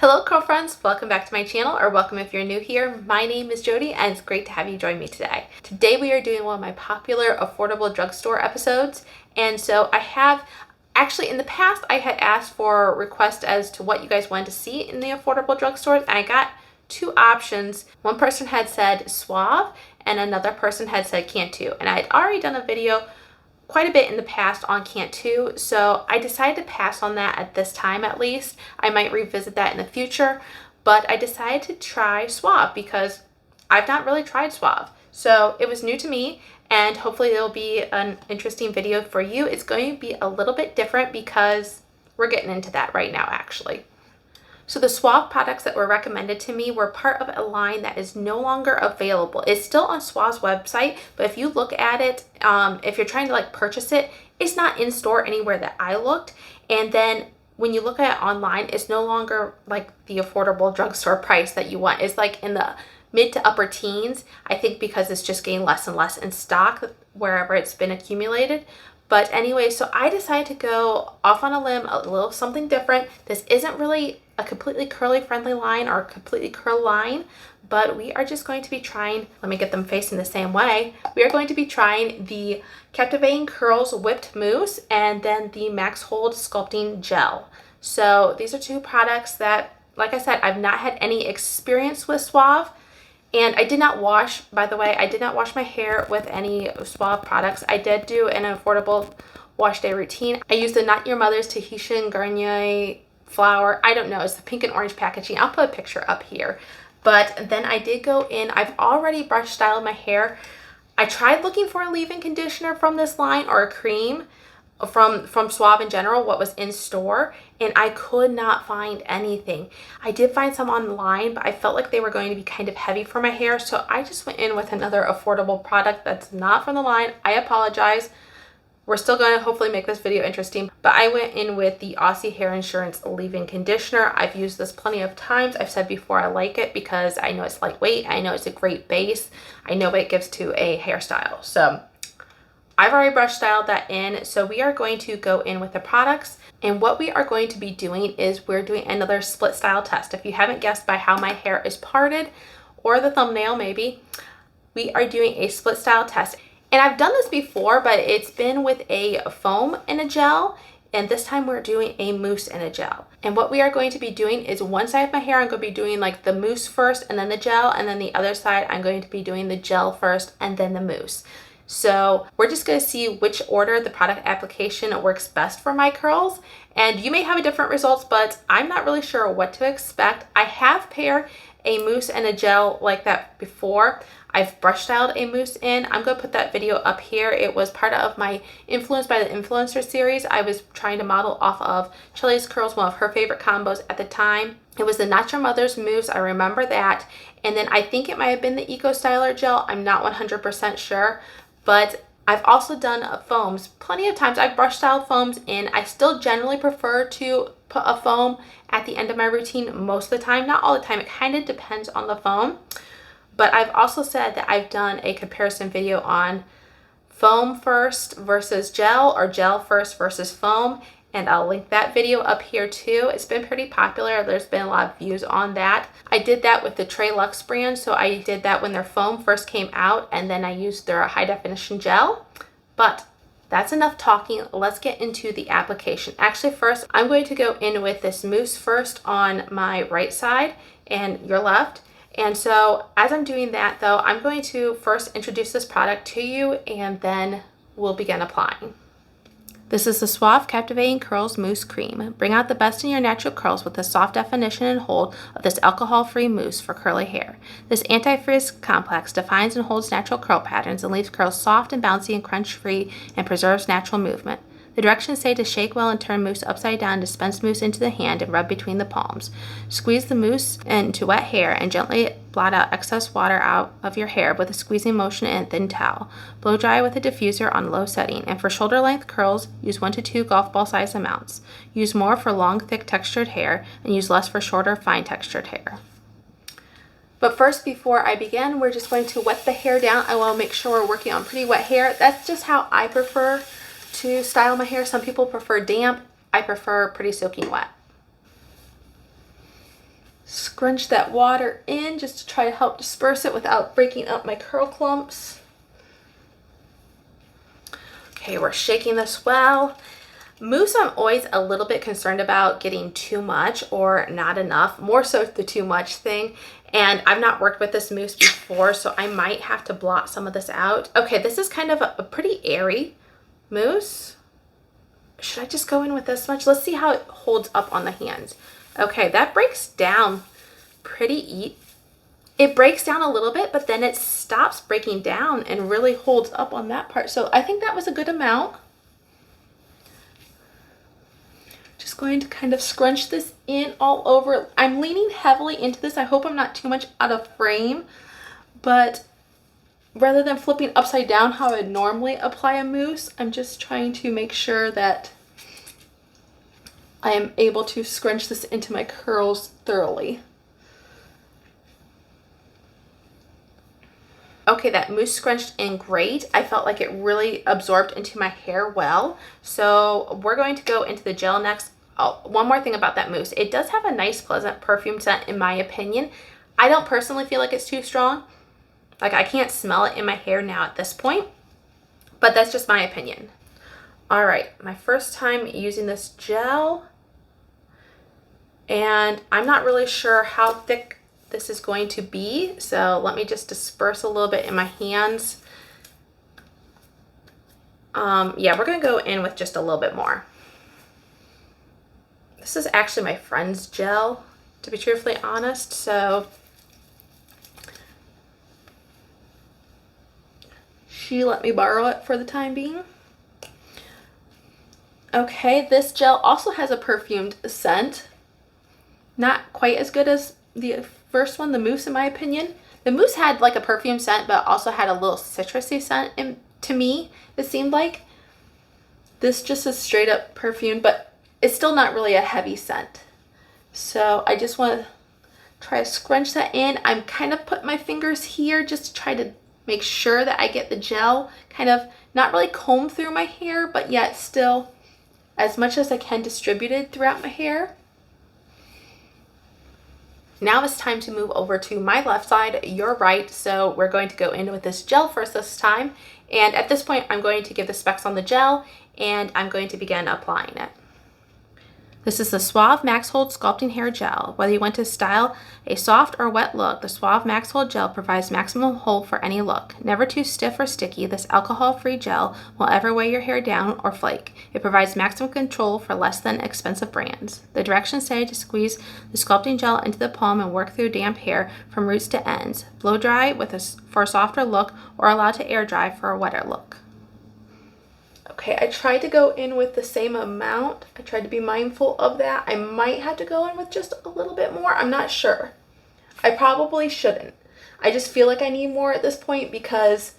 Hello curl friends, welcome back to my channel, or welcome if you're new here. My name is Jody and it's great to have you join me today. Today we are doing one of my popular affordable drugstore episodes, and so I have actually in the past I had asked for requests as to what you guys wanted to see in the affordable drugstores, and I got two options. One person had said Suave and another person had said Cantu, and I had already done a video quite a bit in the past on Cantu, so I decided to pass on that at this time. At least I might revisit that in the future, but I decided to try Suave because I've not really tried Suave, so it was new to me, and hopefully it'll be an interesting video for you. It's going to be a little bit different because we're getting into that right now actually. So the Suave products that were recommended to me were part of a line that is no longer available. It's still on Suave's website, but if you look at it, if you're trying to like purchase it, it's not in store anywhere that I looked. And then when you look at it online, it's no longer like the affordable drugstore price that you want. It's like in the mid to upper teens, I think, because it's just getting less and less in stock wherever it's been accumulated. But anyway, so I decided to go off on a limb, a little something different. This isn't really a completely curly friendly line or a completely curl line, but we are just going to be trying, let me get them facing the same way. We are going to be trying the Captivating Curls Whipped Mousse and then the Max Hold Sculpting Gel. So these are two products that, like I said, I've not had any experience with Suave. And I did not wash, by the way, I did not wash my hair with any Suave products. I did do an affordable wash day routine. I used the Not Your Mother's Tahitian Garnier flour. I don't know, it's the pink and orange packaging. I'll put a picture up here. But then I did go in, I've already brush styled my hair. I tried looking for a leave-in conditioner from this line or a cream from Suave in general, what was in store, and I could not find anything. I did find some online, but I felt like they were going to be kind of heavy for my hair, so I just went in with another affordable product that's not from the line. I apologize. We're still going to hopefully make this video interesting, but I went in with the Aussie Hair Insurance Leave-In Conditioner. I've used this plenty of times. I've said before I like it because I know it's lightweight. I know it's a great base. I know what it gives to a hairstyle. So I've already brush styled that in, so we are going to go in with the products, and what we are going to be doing is we're doing another split style test. If you haven't guessed by how my hair is parted, or the thumbnail maybe, we are doing a split style test. And I've done this before, but it's been with a foam and a gel, and this time we're doing a mousse and a gel. And what we are going to be doing is one side of my hair I'm going to be doing like the mousse first and then the gel, and then the other side I'm going to be doing the gel first and then the mousse. So we're just going to see which order the product application works best for my curls, and you may have a different results, but I'm not really sure what to expect. I have paired a mousse and a gel like that before. I've brush styled a mousse in. I'm going to put that video up here. It was part of my Influenced by the Influencer series. I was trying to model off of Chelly's Curls, one of her favorite combos at the time. It was the Not Your Mother's mousse. I remember that. And then I think it might have been the Eco Styler gel. I'm not 100% sure. But I've also done foams plenty of times. I've brush styled foams in. I still generally prefer to put a foam at the end of my routine most of the time. Not all the time. It kind of depends on the foam. But I've also said that I've done a comparison video on foam first versus gel, or gel first versus foam, and I'll link that video up here too. It's been pretty popular. There's been a lot of views on that. I did that with the Trey Luxe brand, so I did that when their foam first came out, and then I used their high definition gel. But that's enough talking. Let's get into the application. Actually, first I'm going to go in with this mousse first on my right side and your left. And so as I'm doing that though, I'm going to first introduce this product to you, and then we'll begin applying. This is the Suave Captivating Curls Mousse Cream. Bring out the best in your natural curls with the soft definition and hold of this alcohol-free mousse for curly hair. This anti-frizz complex defines and holds natural curl patterns and leaves curls soft and bouncy and crunch-free, and preserves natural movement. The directions say to shake well and turn mousse upside down, dispense mousse into the hand and rub between the palms. Squeeze the mousse into wet hair and gently blot out excess water out of your hair with a squeezing motion and a thin towel. Blow dry with a diffuser on low setting, and for shoulder length curls, use 1 to 2 golf ball size amounts. Use more for long, thick textured hair, and use less for shorter, fine textured hair. But first, before I begin, we're just going to wet the hair down. I want to make sure we're working on pretty wet hair. That's just how I prefer to style my hair. Some people prefer damp. I prefer pretty soaking wet. scrunch that water in just to try to help disperse it without breaking up my curl clumps. Okay, we're shaking this well. Mousse, I'm always a little bit concerned about getting too much or not enough, more so the too much thing. And I've not worked with this mousse before, so I might have to blot some of this out. Okay, this is kind of a pretty airy mousse. Should I just go in with this much? Let's see how it holds up on the hands. Okay, that breaks down pretty it breaks down a little bit, but then it stops breaking down and really holds up on that part. So I think that was a good amount. Just going to kind of scrunch this in all over. I'm leaning heavily into this. I hope I'm not too much out of frame, but rather than flipping upside down how I would normally apply a mousse, I'm just trying to make sure that I am able to scrunch this into my curls thoroughly. Okay, that mousse scrunched in great. I felt like it really absorbed into my hair well. So we're going to go into the gel next. Oh, one more thing about that mousse. It does have a nice, pleasant perfume scent in my opinion. I don't personally feel like it's too strong. Like I can't smell it in my hair now at this point, but that's just my opinion. All right, my first time using this gel, and I'm not really sure how thick this is going to be, so let me just disperse a little bit in my hands. Yeah, we're gonna go in with just a little bit more. This is actually my friend's gel, to be truthfully honest, so she let me borrow it for the time being. Okay, this gel also has a perfumed scent. Not quite as good as the first one, the mousse, in my opinion. The mousse had like a perfume scent, but also had a little citrusy scent to me, it seemed like. This just is straight up perfume, but it's still not really a heavy scent. So I just want to try to scrunch that in. I'm kind of putting my fingers here just to try to make sure that I get the gel kind of not really comb through my hair, but yet still as much as I can distributed throughout my hair. Now it's time to move over to my left side, your right. So we're going to go in with this gel first this time. And at this point, I'm going to give the specs on the gel and I'm going to begin applying it. This is the Suave Max Hold Sculpting Hair Gel. Whether you want to style a soft or wet look, the Suave Max Hold Gel provides maximum hold for any look. Never too stiff or sticky, this alcohol-free gel will ever weigh your hair down or flake. It provides maximum control for less than expensive brands. The directions say to squeeze the sculpting gel into the palm and work through damp hair from roots to ends. Blow dry for a softer look or allow to air dry for a wetter look. Okay, I tried to go in with the same amount. I tried to be mindful of that. I might have to go in with just a little bit more. I'm not sure. I probably shouldn't. I just feel like I need more at this point because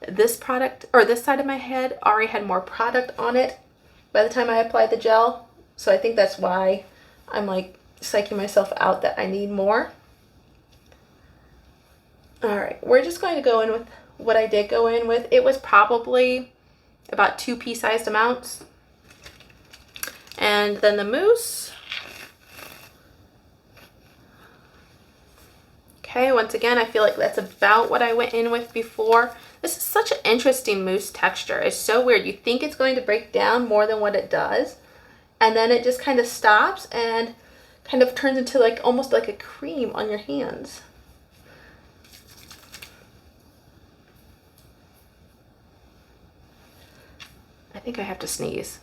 this product, or this side of my head, already had more product on it by the time I applied the gel. So I think that's why I'm like psyching myself out that I need more. All right, we're just going to go in with what I did go in with. It was probably about 2 pea-sized amounts. And then the mousse. Okay, once again, I feel like that's about what I went in with before. This is such an interesting mousse texture. It's so weird. You think it's going to break down more than what it does. And then it just kind of stops and kind of turns into like almost like a cream on your hands. I think I have to sneeze.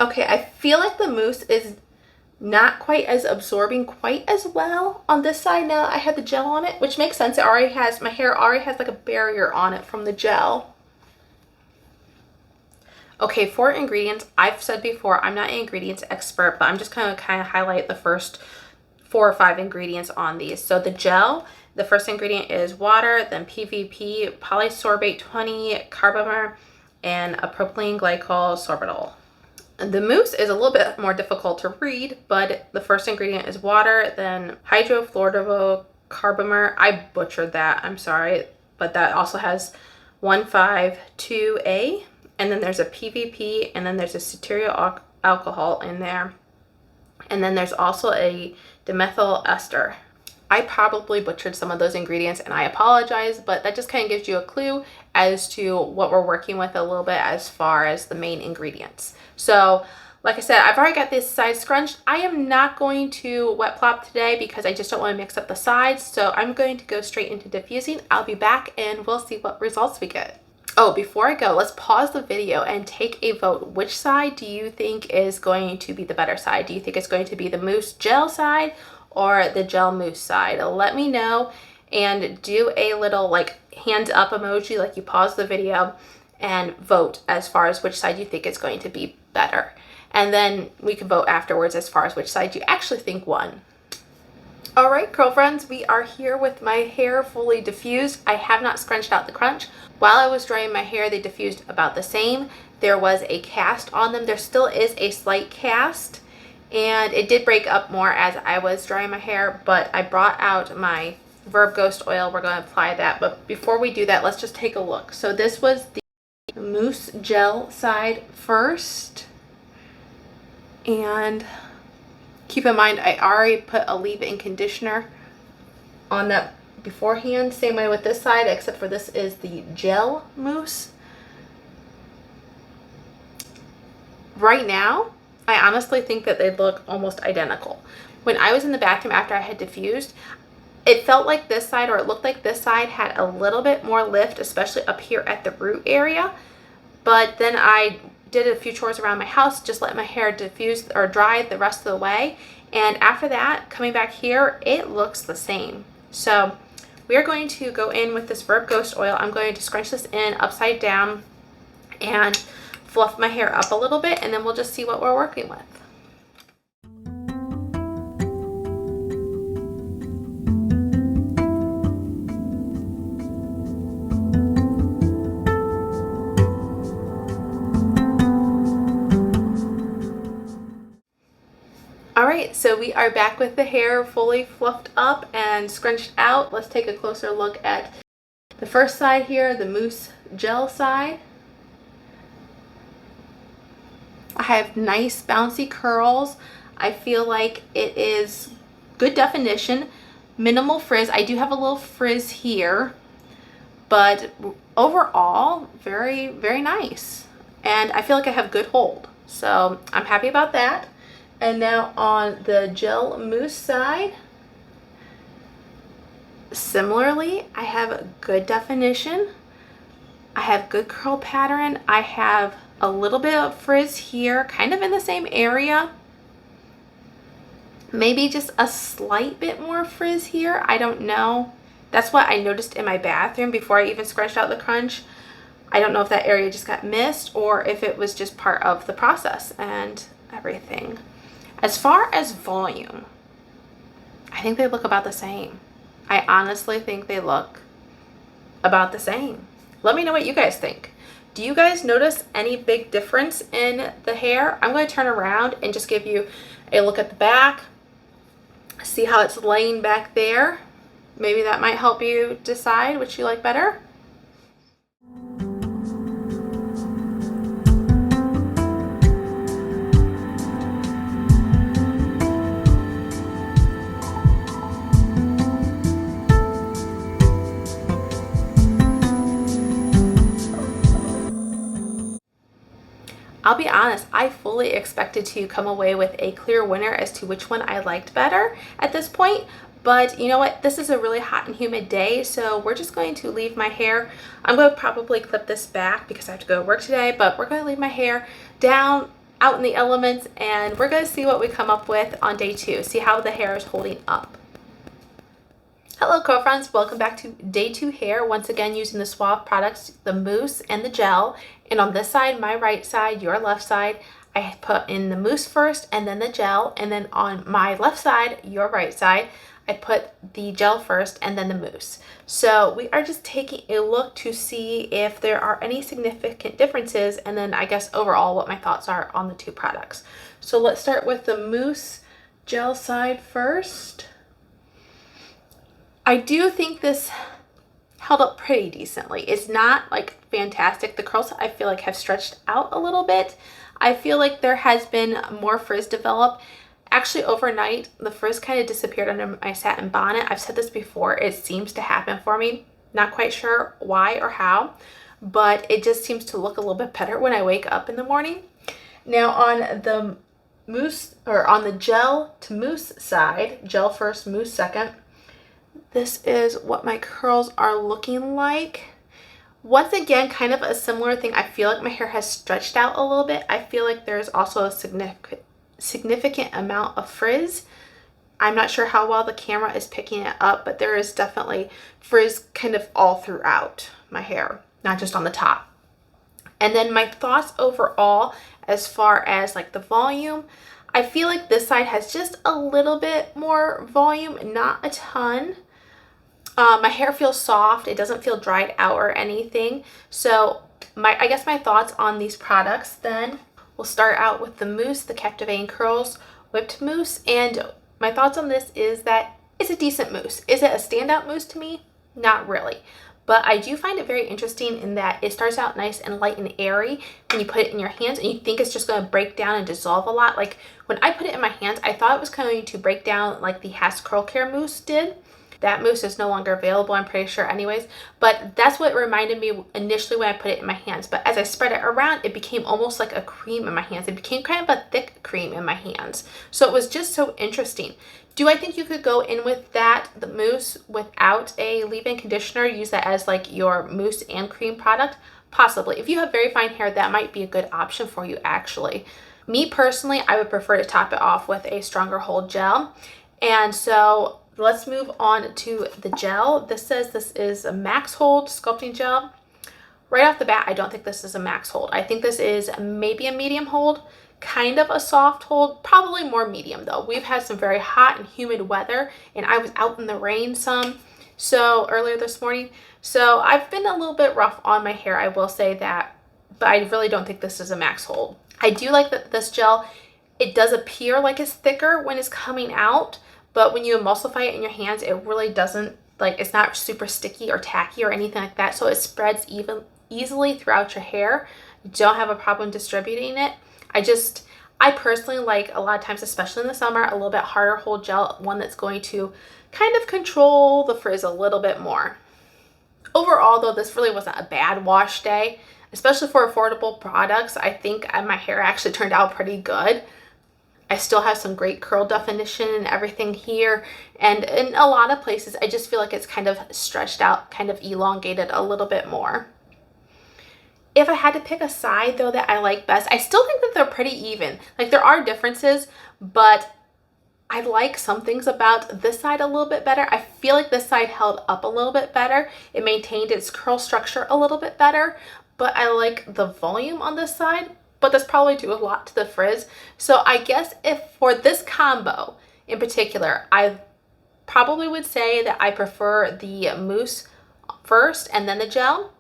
Okay, I feel like the mousse is not quite as absorbing quite as well on this side now that I had the gel on it, which makes sense. It already has, my hair already has like a barrier on it from the gel. Okay, for ingredients, I've said before, I'm not an ingredients expert, but I'm just kind of highlight the first 4 or 5 ingredients on these. So the gel, the first ingredient is water, then PVP, polysorbate 20, carbomer, and a propylene glycol sorbitol. The mousse is a little bit more difficult to read, but the first ingredient is water, then hydrofluorocarbamide. I butchered that, I'm sorry, but that also has 1,5,2A, and then there's a PVP, and then there's a cetyl alcohol in there, and then there's also a dimethyl ester. I probably butchered some of those ingredients and I apologize, but that just kind of gives you a clue as to what we're working with a little bit as far as the main ingredients. So like I said, I've already got this side scrunched. I am not going to wet plop today because I just don't want to mix up the sides. So I'm going to go straight into diffusing. I'll be back and we'll see what results we get. Oh, before I go, let's pause the video and take a vote. Which side do you think is going to be the better side? Do you think it's going to be the mousse gel side or the gel mousse side? Let me know and do a little like hands up emoji, like you pause the video and vote as far as which side you think is going to be better. And then we can vote afterwards as far as which side you actually think won. All right, girlfriends, we are here with my hair fully diffused. I have not scrunched out the crunch. While I was drying my hair, they diffused about the same. There was a cast on them. There still is a slight cast, and it did break up more as I was drying my hair, but I brought out my Verb Ghost oil. We're going to apply that, but before we do that, let's just take a look. So this was the mousse gel side first, and keep in mind I already put a leave-in conditioner on that beforehand. Same way with this side, except for this is the gel mousse. Right now, I honestly think that they look almost identical. When I was in the bathroom after I had diffused, it felt like this side, or it looked like this side had a little bit more lift, especially up here at the root area. But then I did a few chores around my house, just let my hair diffuse or dry the rest of the way. And after that, coming back here, it looks the same. So we are going to go in with this Verb Ghost oil. I'm going to scrunch this in upside down and fluff my hair up a little bit, and then we'll just see what we're working with. Alright, so we are back with the hair fully fluffed up and scrunched out. Let's take a closer look at the first side here, the mousse gel side. I have nice bouncy curls. I feel like it is good definition, minimal frizz. I do have a little frizz here, but overall, very, very nice. And I feel like I have good hold. So I'm happy about that. And now on the gel mousse side, similarly, I have good definition. I have good curl pattern. I have a little bit of frizz here, kind of in the same area. Maybe just a slight bit more frizz here. I don't know. That's what I noticed in my bathroom before I even scrunched out the crunch. I don't know if that area just got missed or if it was just part of the process and everything. As far as volume, I think they look about the same. I honestly think they look about the same. Let me know what you guys think. Do you guys notice any big difference in the hair? I'm going to turn around and just give you a look at the back. See how it's laying back there. Maybe that might help you decide which you like better. I'll be honest, I fully expected to come away with a clear winner as to which one I liked better at this point. But you know what? This is a really hot and humid day, so we're just going to leave my hair. I'm going to probably clip this back because I have to go to work today, but we're going to leave my hair down out in the elements, and we're going to see what we come up with on day 2, see how the hair is holding up. Hello girlfriends, welcome back to day 2 hair. Once again using the Suave products, the mousse and the gel. And on this side, my right side, your left side, I put in the mousse first and then the gel. And then on my left side, your right side, I put the gel first and then the mousse. So we are just taking a look to see if there are any significant differences, and then I guess overall what my thoughts are on the two products. So let's start with the mousse gel side first. I do think this held up pretty decently. It's not like fantastic. The curls I feel like have stretched out a little bit. I feel like there has been more frizz develop. Actually, overnight, the frizz kind of disappeared under my satin bonnet. I've said this before, it seems to happen for me. Not quite sure why or how, but it just seems to look a little bit better when I wake up in the morning. Now on the mousse, or on the gel to mousse side, gel first, mousse second, this is what my curls are looking like. Once again, kind of a similar thing. I feel like my hair has stretched out a little bit. I feel like there's also a significant amount of frizz. I'm not sure how well the camera is picking it up, but there is definitely frizz kind of all throughout my hair, not just on the top. And then my thoughts overall, as far as like the volume, I feel like this side has just a little bit more volume, not a ton. My hair feels soft. It doesn't feel dried out or anything. So I guess my thoughts on these products then, we'll start out with the mousse, the Captivating Curls Whipped Mousse. And my thoughts on this is that it's a decent mousse. Is it a standout mousse to me? Not really. But I do find it very interesting in that it starts out nice and light and airy when you put it in your hands, and you think it's just going to break down and dissolve a lot. Like when I put it in my hands, I thought it was going to break down like the Hass Curl Care mousse did. That mousse is no longer available, I'm pretty sure anyways, but that's what it reminded me initially when I put it in my hands. But as I spread it around, it became almost like a cream in my hands. It became kind of a thick cream in my hands. So it was just so interesting. Do I think you could go in with that, the mousse, without a leave-in conditioner, use that as like your mousse and cream product? Possibly. If you have very fine hair, that might be a good option for you actually. Me personally, I would prefer to top it off with a stronger hold gel. And so let's move on to the gel. This says this is a max hold sculpting gel. Right off the bat, I don't think this is a max hold. I think this is maybe a medium hold, kind of a soft hold, probably more medium though. We've had some very hot and humid weather, and I was out in the rain some earlier this morning. So I've been a little bit rough on my hair, I will say that, but I really don't think this is a max hold. I do like that this gel, it does appear like it's thicker when it's coming out, but when you emulsify it in your hands, it really doesn't, like, it's not super sticky or tacky or anything like that. So it spreads easily throughout your hair. You don't have a problem distributing it. I personally like, a lot of times, especially in the summer, a little bit harder hold gel, one that's going to kind of control the frizz a little bit more. Overall though, this really wasn't a bad wash day, especially for affordable products. I think my hair actually turned out pretty good. I still have some great curl definition and everything here, and in a lot of places I just feel like it's kind of stretched out, kind of elongated a little bit more. If I had to pick a side though that I like best, I still think that they're pretty even. Like there are differences, but I like some things about this side a little bit better. I feel like this side held up a little bit better. It maintained its curl structure a little bit better, but I like the volume on this side. But that's probably due a lot to the frizz. So I guess if for this combo in particular, I probably would say that I prefer the mousse first and then the gel,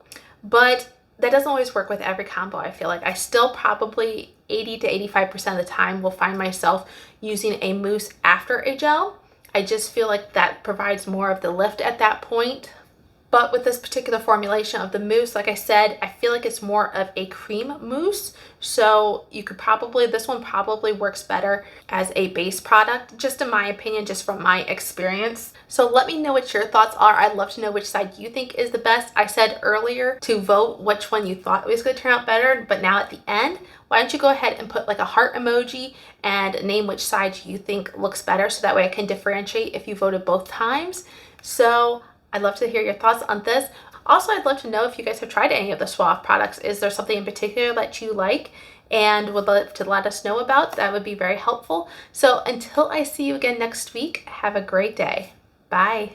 but that doesn't always work with every combo. I feel like I still probably 80 to 85% of the time will find myself using a mousse after a gel. I just feel like that provides more of the lift at that point. But with this particular formulation of the mousse, like I said, I feel like it's more of a cream mousse. So you could probably, this one probably works better as a base product, just in my opinion, just from my experience. So let me know what your thoughts are. I'd love to know which side you think is the best. I said earlier to vote which one you thought was going to turn out better, but now at the end, why don't you go ahead and put like a heart emoji and name which side you think looks better, so that way I can differentiate if you voted both times. So I'd love to hear your thoughts on this. Also, I'd love to know if you guys have tried any of the Suave products. Is there something in particular that you like and would love to let us know about? That would be very helpful. So until I see you again next week, have a great day. Bye.